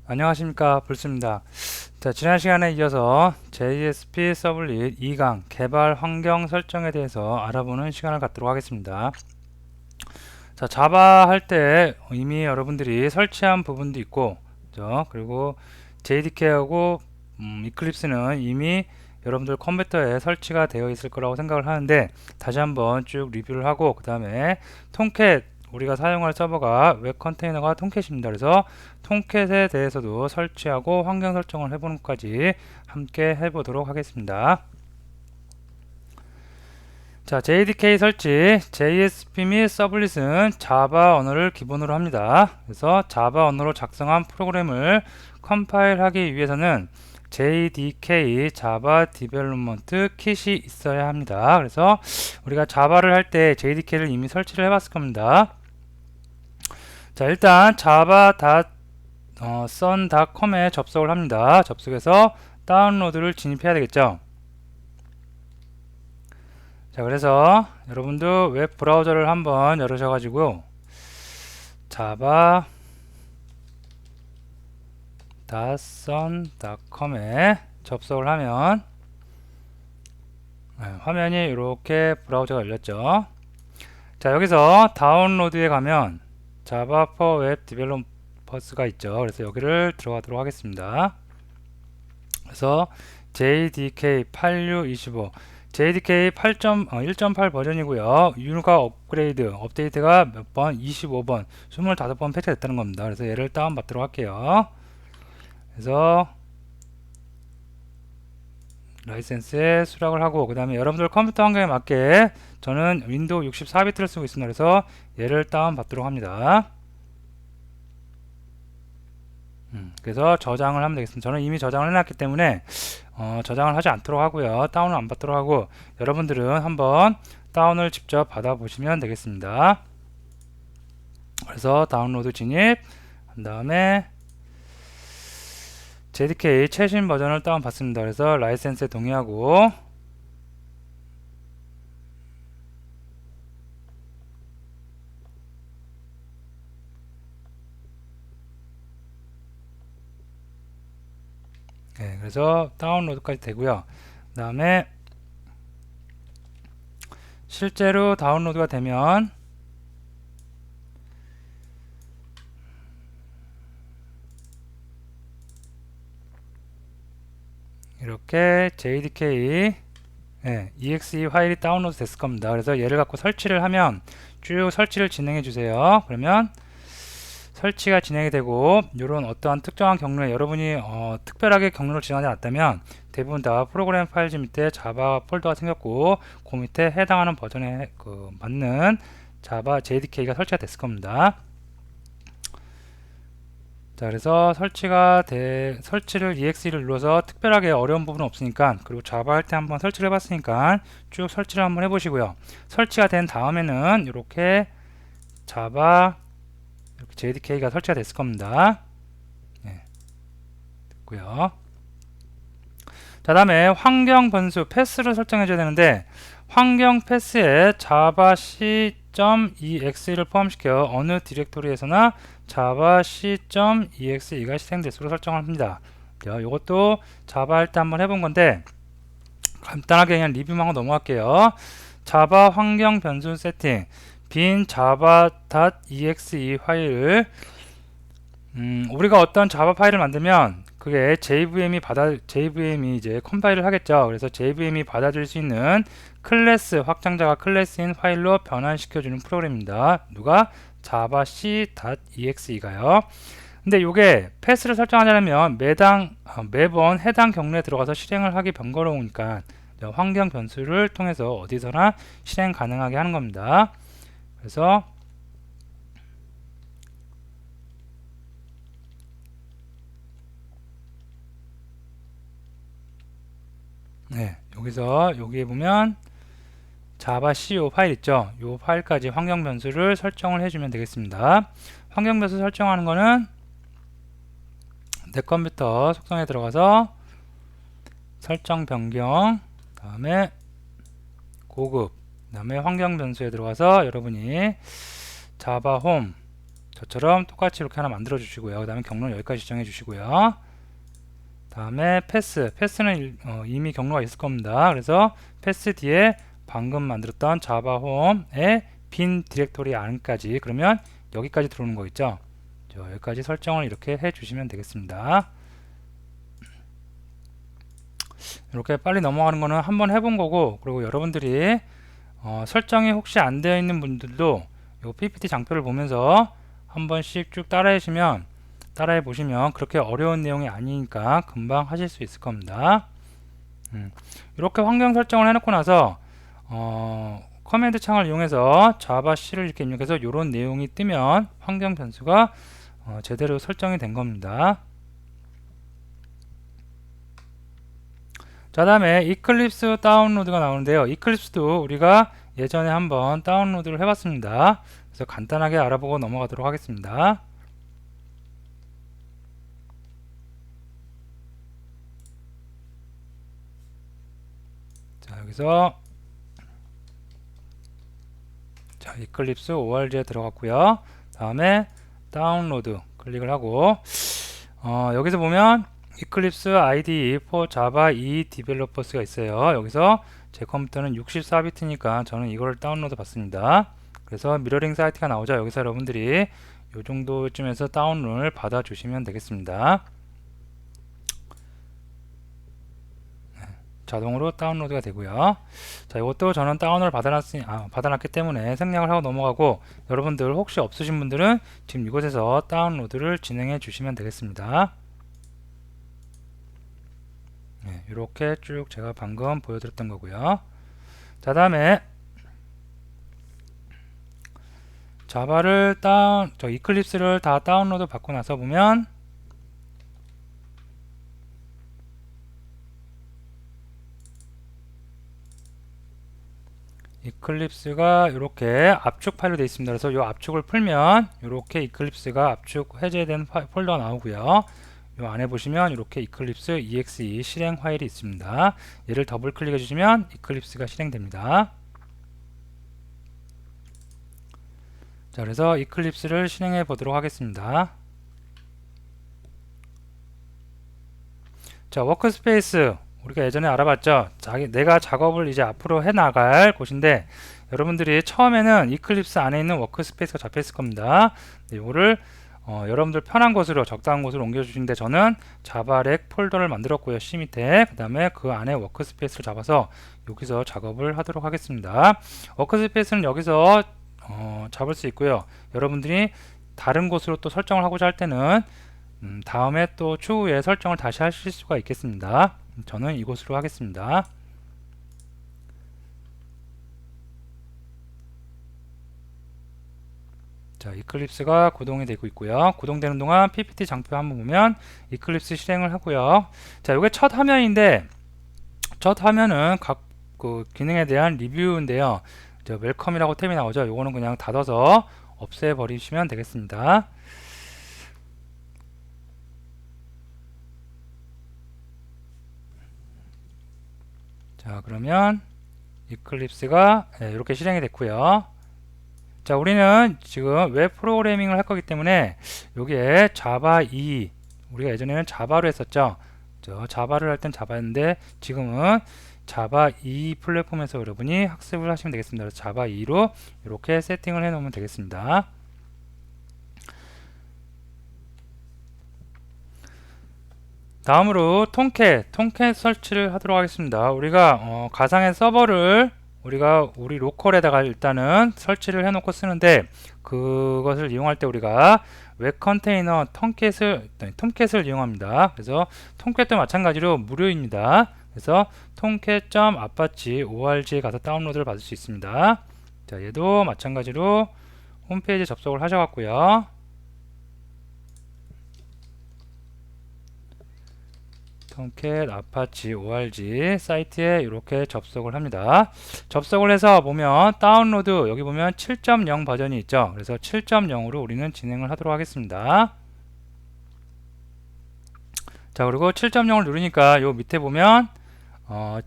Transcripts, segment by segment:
안녕하십니까, 불스입니다. 자, 지난 시간에 이어서 JSP 서블릿 2강 개발 환경 설정에 대해서 알아보는 시간을 갖도록 하겠습니다. 자, 자바 할 때 이미 여러분들이 설치한 부분도 있고, 그죠? 그리고 JDK하고 이클립스는 이미 여러분들 컴퓨터에 설치가 되어 있을 거라고 생각을 하는데, 다시 한번 쭉 리뷰를 하고, 그 다음에 통캣, 우리가 사용할 서버가 웹 컨테이너가 통캣입니다. 그래서 통캣에 대해서도 설치하고 환경 설정을 해보는 것까지 함께 해보도록 하겠습니다. 자, JDK 설치, JSP 및 서블릿은 자바 언어를 기본으로 합니다. 그래서 자바 언어로 작성한 프로그램을 컴파일하기 위해서는 JDK 자바 디벨롭먼트 킷이 있어야 합니다. 그래서 우리가 자바를 할 때 JDK를 이미 설치를 해봤을 겁니다. 자, 일단 java.sun.com에 접속을 합니다. 접속해서 다운로드를 진입해야 되겠죠. 자, 그래서 여러분도 웹 브라우저를 한번 열으셔가지고 java.sun.com에 접속을 하면 화면이 이렇게 브라우저가 열렸죠. 자, 여기서 다운로드에 가면 Java for Web Developers가 있죠. 그래서 여기를 들어가도록 하겠습니다. 그래서 JDK 8625 JDK 1.8 버전이고요. 유가 업그레이드 업데이트가 몇 번? 25번 25번 패치됐다는 겁니다. 그래서 얘를 다운받도록 할게요. 그래서 라이센스에 수락을 하고, 그 다음에 여러분들 컴퓨터 환경에 맞게 저는 윈도우 64비트를 쓰고 있습니다. 그래서 얘를 다운받도록 합니다. 그래서 저장을 하면 되겠습니다. 저는 이미 저장을 해놨기 때문에 저장을 하지 않도록 하고요. 다운을 안 받도록 하고, 여러분들은 한번 다운을 직접 받아보시면 되겠습니다. 그래서 다운로드 진입 한 다음에 JDK 최신 버전을 다운받습니다. 그래서 라이센스에 동의하고, 네, 그래서 다운로드까지 되고요. 그 다음에 실제로 다운로드가 되면 이렇게 JDK exe 파일이 다운로드 됐을 겁니다. 그래서 얘를 갖고 설치를 하면 쭉 설치를 진행해 주세요. 그러면 설치가 진행이 되고, 이런 어떠한 특정한 경로에 여러분이 특별하게 경로를 지나지 않았다면 대부분 다 프로그램 파일즈 밑에 자바 폴더가 생겼고, 그 밑에 해당하는 버전에 맞는 자바 JDK가 설치가 됐을 겁니다. 자, 그래서 설치를 exe를 눌러서 특별하게 어려운 부분은 없으니까, 그리고 자바 할 때 한번 설치를 해봤으니까 쭉 설치를 한번 해보시고요. 설치가 된 다음에는 이렇게 자바 이렇게 JDK가 설치가 됐을 겁니다. 네, 됐고요. 자, 다음에 환경 변수 패스를 설정해 줘야 되는데, 환경 패스에 java c.exe를 포함시켜 어느 디렉토리에서나 java c.exe가 실행될 수로 설정을 합니다. 이것도 자바 할 때 한번 해본 건데 간단하게 그냥 리뷰만 하고 넘어갈게요. 자바 환경 변수 세팅 빈 java.exe 파일을 우리가 어떤 자바 파일을 만들면 그게 JVM이 이제 컴파일을 하겠죠. 그래서 JVM이 받아줄 수 있는 클래스 확장자가 클래스인 파일로 변환시켜주는 프로그램입니다. 누가? java c.exe가요. 근데 이게 패스를 설정하려면 매번 해당 경로에 들어가서 실행을 하기 번거로우니까 환경 변수를 통해서 어디서나 실행 가능하게 하는 겁니다. 그래서 여기에 보면 자바 co 파일 있죠. 이 파일까지 환경 변수를 설정을 해주면 되겠습니다. 환경 변수 설정하는 거는 내 컴퓨터 속성에 들어가서 설정 변경, 다음에 고급, 다음에 환경 변수에 들어가서 여러분이 자바 홈 저처럼 똑같이 이렇게 하나 만들어 주시고요. 그 다음에 경로는 여기까지 지정해 주시고요. 다음에 패스는 이미 경로가 있을 겁니다. 그래서 패스 뒤에 방금 만들었던 자바 홈의 빈 디렉토리 안까지, 그러면 여기까지 들어오는 거 있죠. 여기까지 설정을 이렇게 해 주시면 되겠습니다. 이렇게 빨리 넘어가는 거는 한번 해본 거고, 그리고 여러분들이 설정이 혹시 안 되어 있는 분들도 이 PPT 장표를 보면서 한 번씩 쭉 따라해 보시면 그렇게 어려운 내용이 아니니까 금방 하실 수 있을 겁니다. 이렇게 환경 설정을 해놓고 나서 커맨드 창을 이용해서 자바 C를 이렇게 입력해서 이런 내용이 뜨면 환경 변수가 제대로 설정이 된 겁니다. 자, 다음에 이클립스 다운로드가 나오는데요. 이클립스도 우리가 예전에 한번 다운로드를 해봤습니다. 그래서 간단하게 알아보고 넘어가도록 하겠습니다. 자, 여기서 이클립스 org에 들어갔고요. 다음에 다운로드 클릭을 하고 여기서 보면 이클립스 IDE for Java EE Developers가 있어요. 여기서 제 컴퓨터는 64비트니까 저는 이걸 다운로드 받습니다. 그래서 미러링 사이트가 나오죠. 여기서 여러분들이 이 정도쯤에서 다운로드를 받아 주시면 되겠습니다. 자동으로 다운로드가 되고요. 자, 이것도 저는 다운을 받아놨기 때문에 생략을 하고 넘어가고, 여러분들 혹시 없으신 분들은 지금 이곳에서 다운로드를 진행해 주시면 되겠습니다. 이렇게 쭉 제가 방금 보여드렸던 거고요. 자, 다음에 자바를 이클립스를 다 다운로드 받고 나서 보면 이클립스가 이렇게 압축 파일로 되어 있습니다. 그래서 이 압축을 풀면 이렇게 이클립스가 압축 해제된 폴더가 나오고요. 이 안에 보시면 이렇게 이클립스 exe 실행 파일이 있습니다. 얘를 더블 클릭해 주시면 이클립스가 실행됩니다. 자, 그래서 이클립스를 실행해 보도록 하겠습니다. 자, 워크스페이스 우리가 예전에 알아봤죠. 내가 작업을 이제 앞으로 해 나갈 곳인데, 여러분들이 처음에는 이클립스 안에 있는 워크스페이스가 잡혀 있을 겁니다. 이거를 여러분들 편한 곳으로, 적당한 곳으로 옮겨주시는데, 저는 자바렉 폴더를 만들었고요. C 밑에. 그 다음에 그 안에 워크스페이스를 잡아서 여기서 작업을 하도록 하겠습니다. 워크스페이스는 여기서 잡을 수 있고요. 여러분들이 다른 곳으로 또 설정을 하고자 할 때는 다음에 또 추후에 설정을 다시 하실 수가 있겠습니다. 저는 이곳으로 하겠습니다. 자, 이클립스가 구동이 되고 있고요. 구동되는 동안 PPT 장표 한번 보면 이클립스 실행을 하고요. 자, 이게 첫 화면인데, 첫 화면은 각 그 기능에 대한 리뷰인데요. 웰컴이라고 탭이 나오죠. 요거는 그냥 닫아서 없애버리시면 되겠습니다. 자, 그러면 이클립스가 이렇게 실행이 됐고요. 자, 우리는 지금 웹 프로그래밍을 할 거기 때문에 여기에 자바 2, 우리가 예전에는 자바로 했었죠. 자바를 할 땐 자바였는데 지금은 자바 2 플랫폼에서 여러분이 학습을 하시면 되겠습니다. 그래서 자바 2로 이렇게 세팅을 해 놓으면 되겠습니다. 다음으로 통캣 설치를 하도록 하겠습니다. 우리가 가상의 서버를 우리 로컬에다가 일단은 설치를 해놓고 쓰는데, 그것을 이용할 때 우리가 웹 컨테이너 톰캣을 이용합니다. 그래서 톰캣도 마찬가지로 무료입니다. 그래서 tomcat.apache.org에 가서 다운로드를 받을 수 있습니다. 자, 얘도 마찬가지로 홈페이지 접속을 하셔갖고요. tomcat apache org 사이트에 이렇게 접속을 합니다. 접속을 해서 보면 다운로드, 여기 보면 7.0 버전이 있죠. 그래서 7.0으로 우리는 진행을 하도록 하겠습니다. 자, 그리고 7.0을 누르니까 요 밑에 보면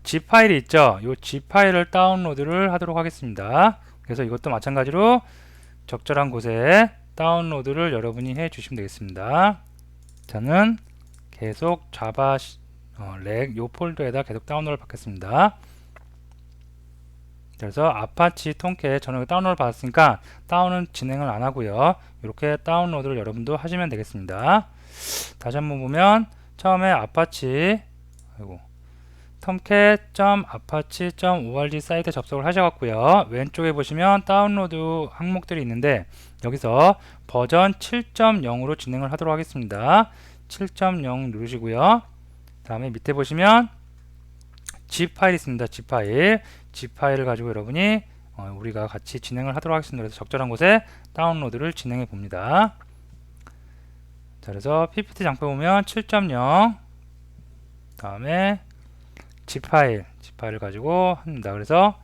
zip 파일이 있죠. 요 zip 파일을 다운로드를 하도록 하겠습니다. 그래서 이것도 마찬가지로 적절한 곳에 다운로드를 여러분이 해 주시면 되겠습니다. 저는 계속 자바 렉 요 폴더에다 계속 다운로드를 받겠습니다. 그래서 아파치 통캣 저는 다운로드 받았으니까 다운은 진행을 안 하고요. 이렇게 다운로드를 여러분도 하시면 되겠습니다. 다시 한번 보면 처음에 아파치 tomcat.apache.org 사이트 접속을 하셔갖고요. 왼쪽에 보시면 다운로드 항목들이 있는데 여기서 버전 7.0으로 진행을 하도록 하겠습니다. 7.0 누르시고요. 다음에 밑에 보시면 zip 파일이 있습니다. zip 파일. zip 파일을 가지고 여러분이 우리가 같이 진행을 하도록 하겠습니다. 그래서 적절한 곳에 다운로드를 진행해 봅니다. 자, 그래서 ppt 장표 보면 7.0 다음에 zip 파일을 가지고 합니다. 그래서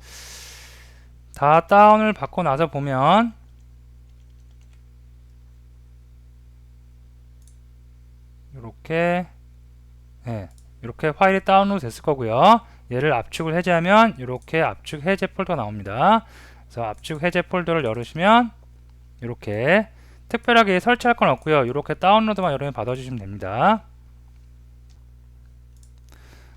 다 다운을 받고 나서 보면 이렇게 파일이 다운로드 됐을 거고요. 얘를 압축을 해제하면 이렇게 압축 해제 폴더가 나옵니다. 그래서 압축 해제 폴더를 열으시면 이렇게 특별하게 설치할 건 없고요. 이렇게 다운로드만 여러분이 받아주시면 됩니다.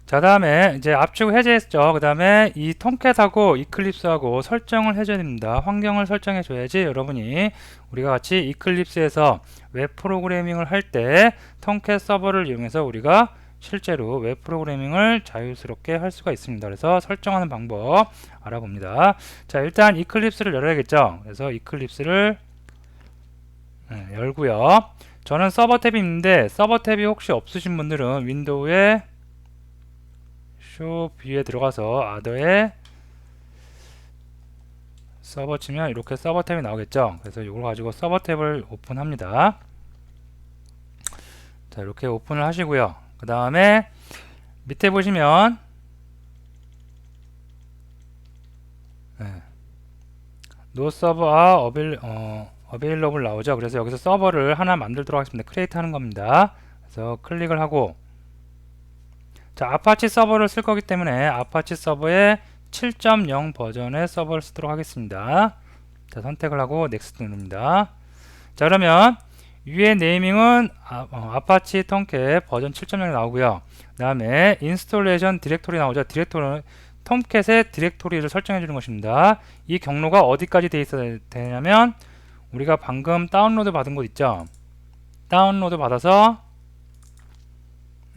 자, 다음에 이제 압축 해제했죠. 그 다음에 이 톰캣하고 이클립스하고 설정을 해줘야 됩니다. 환경을 설정해 줘야지 여러분이 우리가 같이 이클립스에서 웹 프로그래밍을 할 때 톰캣 서버를 이용해서 우리가 실제로 웹 프로그래밍을 자유스럽게 할 수가 있습니다. 그래서 설정하는 방법 알아봅니다. 자, 일단 이클립스를 열어야겠죠. 그래서 이클립스를 열고요. 저는 서버 탭이 있는데 서버 탭이 혹시 없으신 분들은 윈도우에 쇼 뷰에 들어가서 아더에 서버 치면 이렇게 서버 탭이 나오겠죠. 그래서 이걸 가지고 서버 탭을 오픈합니다. 자, 이렇게 오픈을 하시고요. 그 다음에 밑에 보시면 no server available 나오죠. 그래서 여기서 서버를 하나 만들도록 하겠습니다. 크리에이트 하는 겁니다. 그래서 클릭을 하고 자, 아파치 서버를 쓸 거기 때문에 아파치 서버의 7.0 버전의 서버를 쓰도록 하겠습니다. 자, 선택을 하고 넥스트 누릅니다. 자, 그러면 위에 네이밍은 아파치 톰캣 버전 7.0이 나오고요. 그 다음에 인스톨레이션 디렉토리 나오죠. 디렉토리 톰캣의 디렉토리를 설정해 주는 것입니다. 이 경로가 어디까지 돼 있어야 되냐면 우리가 방금 다운로드 받은 곳 있죠. 다운로드 받아서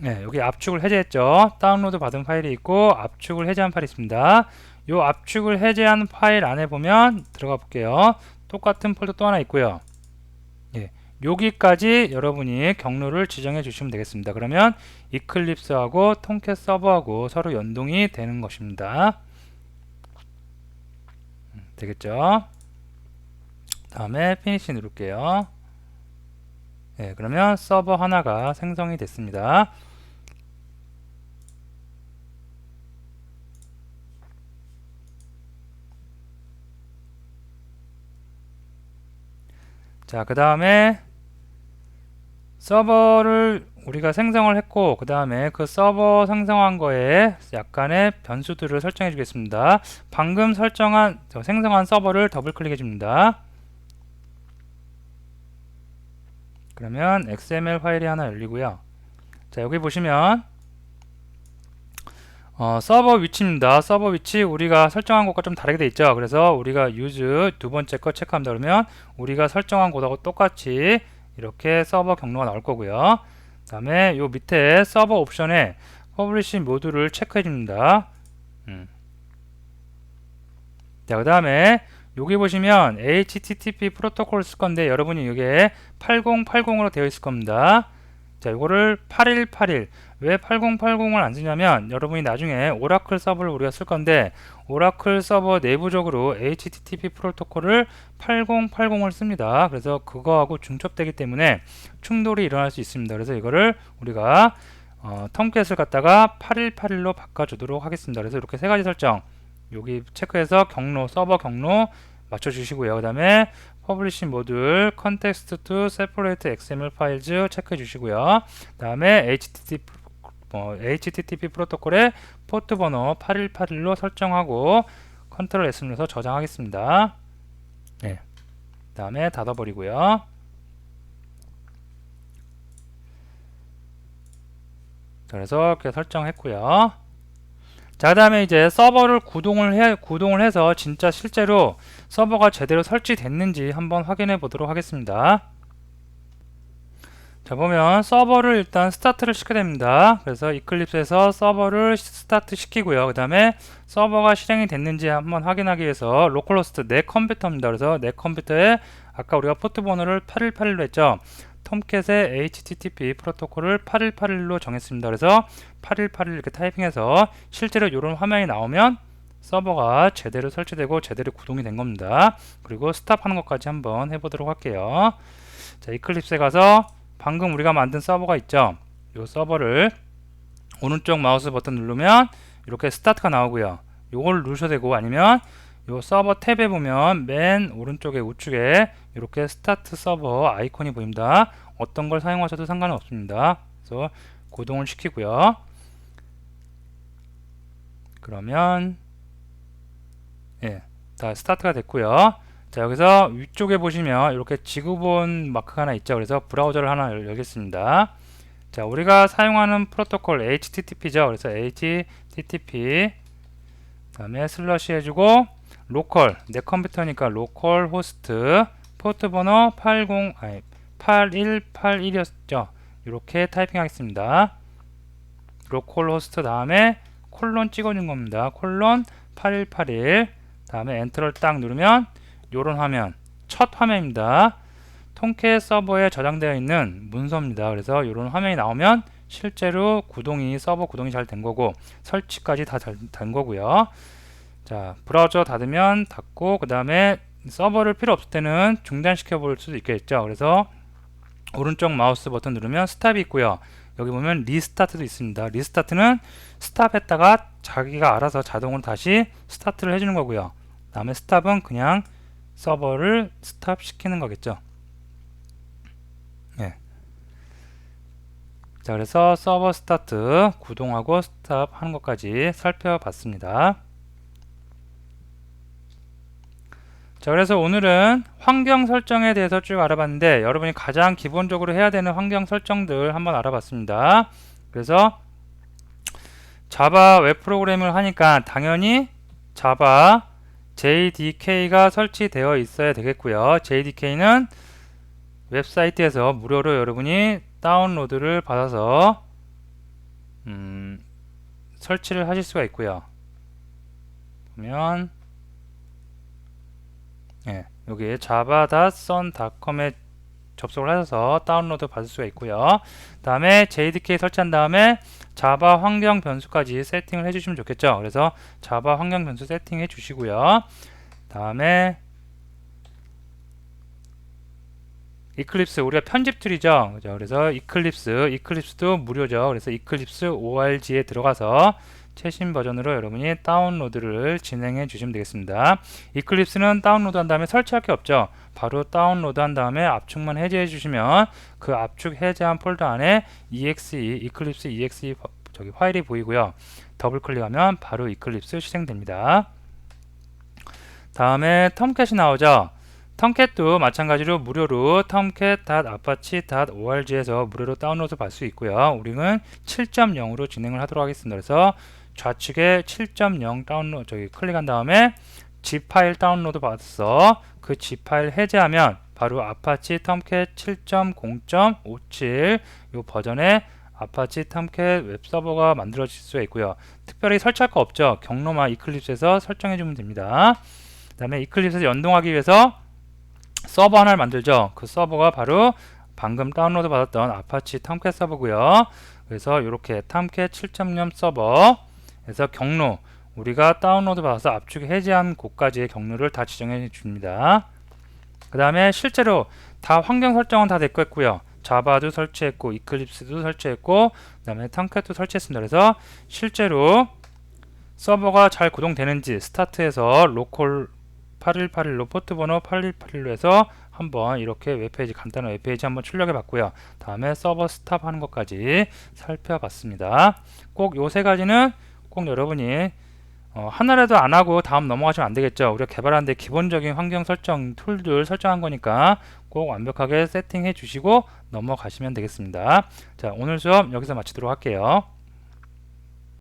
여기 압축을 해제했죠. 다운로드 받은 파일이 있고 압축을 해제한 파일이 있습니다. 이 압축을 해제한 파일 안에 보면 들어가 볼게요. 똑같은 폴더 또 하나 있고요. 여기까지 여러분이 경로를 지정해 주시면 되겠습니다. 그러면 이클립스하고 톰캣 서버하고 서로 연동이 되는 것입니다. 되겠죠? 다음에 피니시 누를게요. 그러면 서버 하나가 생성이 됐습니다. 자, 그 다음에 서버를 우리가 생성을 했고 그 다음에 그 서버 생성한 거에 약간의 변수들을 설정해 주겠습니다. 방금 생성한 서버를 더블 클릭해 줍니다. 그러면 XML 파일이 하나 열리고요. 자, 여기 보시면 서버 위치입니다. 서버 위치 우리가 설정한 것과 좀 다르게 돼 있죠. 그래서 우리가 use 두 번째 거 체크합니다. 그러면 우리가 설정한 곳하고 똑같이 이렇게 서버 경로가 나올 거고요. 그 다음에 요 밑에 서버 옵션에 퍼블리시 모드를 체크해 줍니다. 자, 그 다음에 여기 보시면 HTTP 프로토콜을 쓸 건데 여러분이 이게 8080으로 되어 있을 겁니다. 자, 이거를 8181 왜 8080을 안 쓰냐면 여러분이 나중에 오라클 서버를 우리가 쓸 건데 오라클 서버 내부적으로 HTTP 프로토콜을 8080을 씁니다. 그래서 그거하고 중첩되기 때문에 충돌이 일어날 수 있습니다. 그래서 이거를 우리가 톰캣을 갖다가 8181로 바꿔주도록 하겠습니다. 그래서 이렇게 세 가지 설정 여기 체크해서 경로 서버 경로 맞춰주시고요. 그 다음에 퍼블리시 모듈 컨텍스트 투 세퍼레이트 XML 파일즈 체크해 주시고요. 그 다음에 HTTP 프로토콜의 포트 번호 8181로 설정하고 컨트롤 S 눌러서 저장하겠습니다. 그 다음에 닫아버리고요. 그래서 이렇게 설정했고요. 자, 그 다음에 이제 서버를 구동을 해서 진짜 실제로 서버가 제대로 설치됐는지 한번 확인해 보도록 하겠습니다. 자, 보면 서버를 일단 스타트를 시켜야 됩니다. 그래서 이클립스에서 서버를 스타트 시키고요. 그 다음에 서버가 실행이 됐는지 한번 확인하기 위해서 로컬호스트 내 컴퓨터입니다. 그래서 내 컴퓨터에 아까 우리가 포트 번호를 8181로 했죠. 톰캣의 HTTP 프로토콜을 8181로 정했습니다. 그래서 8181 이렇게 타이핑해서 실제로 이런 화면이 나오면 서버가 제대로 설치되고 제대로 구동이 된 겁니다. 그리고 스탑하는 것까지 한번 해보도록 할게요. 자, 이클립스에 가서 방금 우리가 만든 서버가 있죠. 이 서버를 오른쪽 마우스 버튼 누르면 이렇게 스타트가 나오고요. 이걸 누르셔도 되고 아니면 이 서버 탭에 보면 맨 오른쪽에 우측에 이렇게 스타트 서버 아이콘이 보입니다. 어떤 걸 사용하셔도 상관은 없습니다. 그래서 구동을 시키고요. 그러면 다 스타트가 됐고요. 자, 여기서 위쪽에 보시면 이렇게 지구본 마크가 하나 있죠. 그래서 브라우저를 하나 열겠습니다. 자, 우리가 사용하는 프로토콜 HTTP죠. 그래서 HTTP 다음에 슬러시 해주고 로컬, 내 컴퓨터니까 로컬 호스트 포트 번호 8181이었죠. 이렇게 타이핑 하겠습니다. 로컬 호스트 다음에 콜론 찍어준 겁니다. 콜론 8181 다음에 엔터를 딱 누르면 요런 화면, 첫 화면입니다. 톰캣 서버에 저장되어 있는 문서입니다. 그래서 이런 화면이 나오면 실제로 서버 구동이 잘 된 거고 설치까지 다 잘 된 거고요. 자, 브라우저 닫으면 닫고 그 다음에 서버를 필요 없을 때는 중단시켜 볼 수도 있겠죠. 그래서 오른쪽 마우스 버튼 누르면 스탑이 있고요. 여기 보면 리스타트도 있습니다. 리스타트는 스탑했다가 자기가 알아서 자동으로 다시 스타트를 해주는 거고요. 그 다음에 스탑은 그냥 서버를 스탑 시키는 거겠죠. 자, 그래서 서버 스타트 구동하고 스탑 하는 것까지 살펴봤습니다. 자, 그래서 오늘은 환경 설정에 대해서 쭉 알아봤는데 여러분이 가장 기본적으로 해야 되는 환경 설정들 한번 알아봤습니다. 그래서 자바 웹 프로그램을 하니까 당연히 자바 JDK가 설치되어 있어야 되겠고요. JDK는 웹사이트에서 무료로 여러분이 다운로드를 받아서 설치를 하실 수가 있고요. 보면 여기 java.sun.com에 접속을 하셔서 다운로드 받을 수가 있고요. 다음에 JDK 설치한 다음에 자바 환경 변수까지 세팅을 해주시면 좋겠죠. 그래서 자바 환경 변수 세팅해 주시고요. 다음에 이클립스 우리가 편집 툴이죠. 그래서 이클립스도 무료죠. 그래서 이클립스 org에 들어가서 최신 버전으로 여러분이 다운로드를 진행해 주시면 되겠습니다. 이클립스는 다운로드 한 다음에 설치할 게 없죠. 바로 다운로드 한 다음에 압축만 해제해 주시면 그 압축 해제한 폴더 안에 이클립스 exe 파일이 보이고요. 더블 클릭하면 바로 이클립스 실행됩니다. 다음에 톰캣이 나오죠. 톰캣도 마찬가지로 무료로 tomcat.apache.org에서 무료로 다운로드 받을 수 있고요. 우리는 7.0으로 진행을 하도록 하겠습니다. 그래서 좌측에 7.0 다운로드 클릭한 다음에 zip 파일 다운로드 받아서 그 zip 파일 해제하면 바로 아파치 톰캣 7.0.57 이 버전의 아파치 톰캣 웹서버가 만들어질 수가 있고요. 특별히 설치할 거 없죠. 경로만 이클립스에서 설정해 주면 됩니다. 그 다음에 이클립스에서 연동하기 위해서 서버 하나를 만들죠. 그 서버가 바로 방금 다운로드 받았던 아파치 톰캣 서버고요. 그래서 이렇게 톰캣 7.0 서버에서 경로 우리가 다운로드 받아서 압축 해제한 곳까지의 경로를 다 지정해 줍니다. 그 다음에 실제로 다 환경 설정은 다 됐고요. 자바도 설치했고 이클립스도 설치했고 그 다음에 톰캣도 설치했습니다. 그래서 실제로 서버가 잘 구동되는지 스타트해서 로컬 8181로 포트 번호 8181로 해서 한번 이렇게 웹페이지 간단한 웹페이지 한번 출력해 봤고요. 다음에 서버 스탑 하는 것까지 살펴봤습니다. 꼭 요 세 가지는 꼭 여러분이 하나라도 안 하고 다음 넘어가시면 안 되겠죠. 우리가 개발하는데 기본적인 환경 설정 툴들 설정한 거니까 꼭 완벽하게 세팅해 주시고 넘어가시면 되겠습니다. 자, 오늘 수업 여기서 마치도록 할게요.